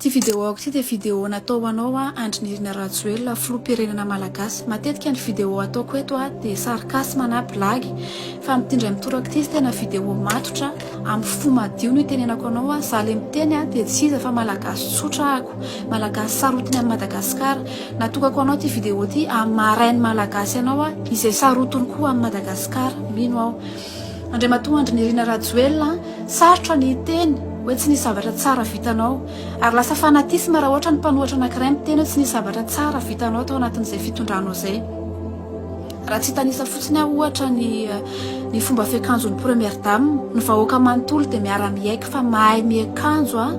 Ty vidéo ty dia vidéo natao anao Andrinirina Rajoelina filoham-pirenena malagasy. Matetika ny vidéo ataoko eto dia sarkasma na blagy, fa mitindray mitoraka ty izy tena vidéo matotra amin'ny fo madio no itenenako anao. Za le miteny dia tsy iza fa malagasy tsotra ako, malagasy sarotiny amin'ny Madagasikara. Natokako anao ty vidéo ty amin'ny marainy malagasy anao izay sarotiny koa amin'ny Madagasikara. Mino aho. Andriamatoa Andrinirina Rajoelina, sarotra ny teny hoe tsy nisy zavatra tsara vitanao, ary lasa fanatisma raha ohatra ny mpanohatra anankiray miteny hoe tsy nisy zavatra tsara vitanao tao anatin'izay fitondranao izay. Raha tsy hitanisa fotsiny aho ohatra ny fomba fiakanjon'ny première dame, ny vahoaka manontolo dia miara-miaika fa mahay miakanjo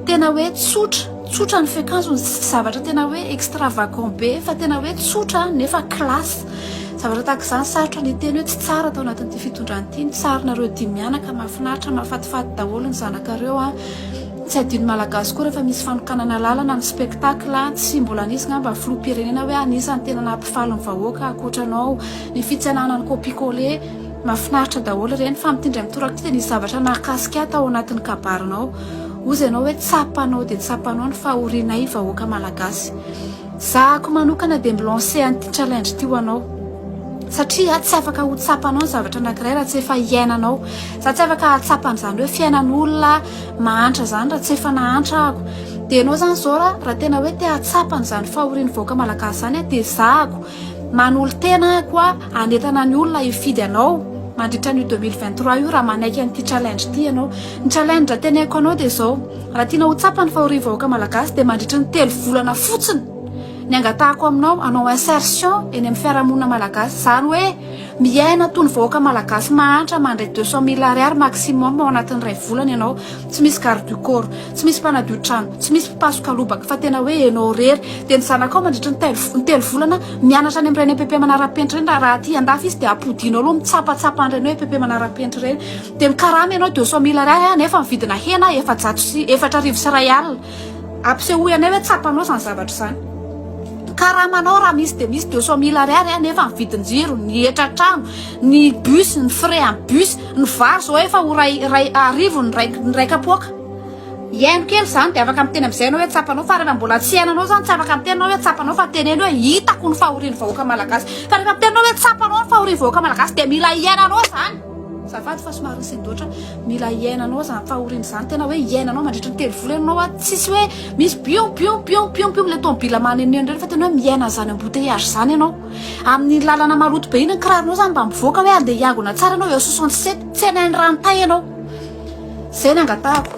tena hoe tsotra ny fiakanjony, zavatra tena hoe extravagant be fa tena hoe tsotra nefa classe. Zavatra tahaka izany sarotra ny teny hoe tsy tsara tao anatin'ity fitondrana ity. Ny tsarinareo dimy mianaka mahafinaritra, mahafatifaty daholo ny zanakareo. Tsy adino malagasy koa rehefa misy fanokanana lalana ny spectacle, tsy mbola nisy ngamba filoham-pirenena hoe anisany tena nampifaly ny vahoaka ankoatranao ny fitsanana ny copie-coller. Mahafinaritra daholo ireny, fa mitindray mitoraka ty dia nisy zavatra nakasika tao anatin'ny kabarinao. Ozy ianao hoe tsapanao dia tsapanao ny fahorinay vahoaka malagasy. Zahako manokana dia milanse an'ity challenge ty ho anao, satria tsy afaka ho tsapanao ny zavatra anankiray raha tsy efa iainanao. Za tsy afaka hatsapan'izany hoe fiainan'olona mahantra zany raha tsy efa nahantra ako. Dia ianao zany zao raha tena hoe te hatsapan'izany fahorian'ny vahoaka malagasy zany dia zahako manolo tena koa anetana ny olona hifidy anao mandritra ny 2023 io raha manaiky an'ity challenge ty ianao. Ny challenge raha teneko anao dia zao: raha tiana ho tsapa ny fahorian'ny vahoaka malagasy dia mandritra ny 3 volana fotsiny ny angatahako aminao anao insertion eny amin'ny fiarahamonina malagasy, zany hoe miaina toy ny vahoaka malagasy mahantra mandray 200 000 ariary maximum ao anatin'ny 2 volana ianao. Tsy misy garde du corps, tsy misy mpanadio trano, tsy misy mpasoka lobaka, fa tena hoe ianao rery. Dia ny zanakao mandritra ny 3 volana mianatra any amin'ireny EPP manara-penitra reny. Raha aty andafy izy dia ampodianao aloha mitsapatsapa an'ireny hoe EPP manara-penitra reny. Dia mikarama ianao 200 000 ariary nefa mividina hena 4,4 sy 1 alina. Ampisehoy anay hoe tsapanao zany zavatra zany. Karamanao raha misy dia misy 200 000 ariary nefa mividin jiro, ny etratrano, ny bus, ny frais en bus, ny vary zao efa ho ray arivo ny ray kapoaka. Iaino kely zany dia afaka miteny amin'izay anao hoe tsapanao, fa rehefa mbola tsy hainanao zany tsy afaka miteny anao hoe tsapanao, fa teneno hoe hitako ny fahorian'ny vahoaka malagasy. Fa rehefa miteny anao hoe tsapanao ny fahorian'ny vahoaka malagasy dia mila iainanao zany. Zafady fa somary nysendoatra, mila iainanao zany fahoriana zany, tena hoe iainanao mandritra ny 3 volana ianao. Tsisy hoe misy pion le tômôbila maneneno reny, fa tena hoe miaina zany embouteillage zany ianao. Amin'ny lalana maloto be iny ny kiraronao zany mba mivoaka hoe andeha hiangona tsara ianao eo 67 tsy hainan'ny ranotay ianao. Zay ny angatahako.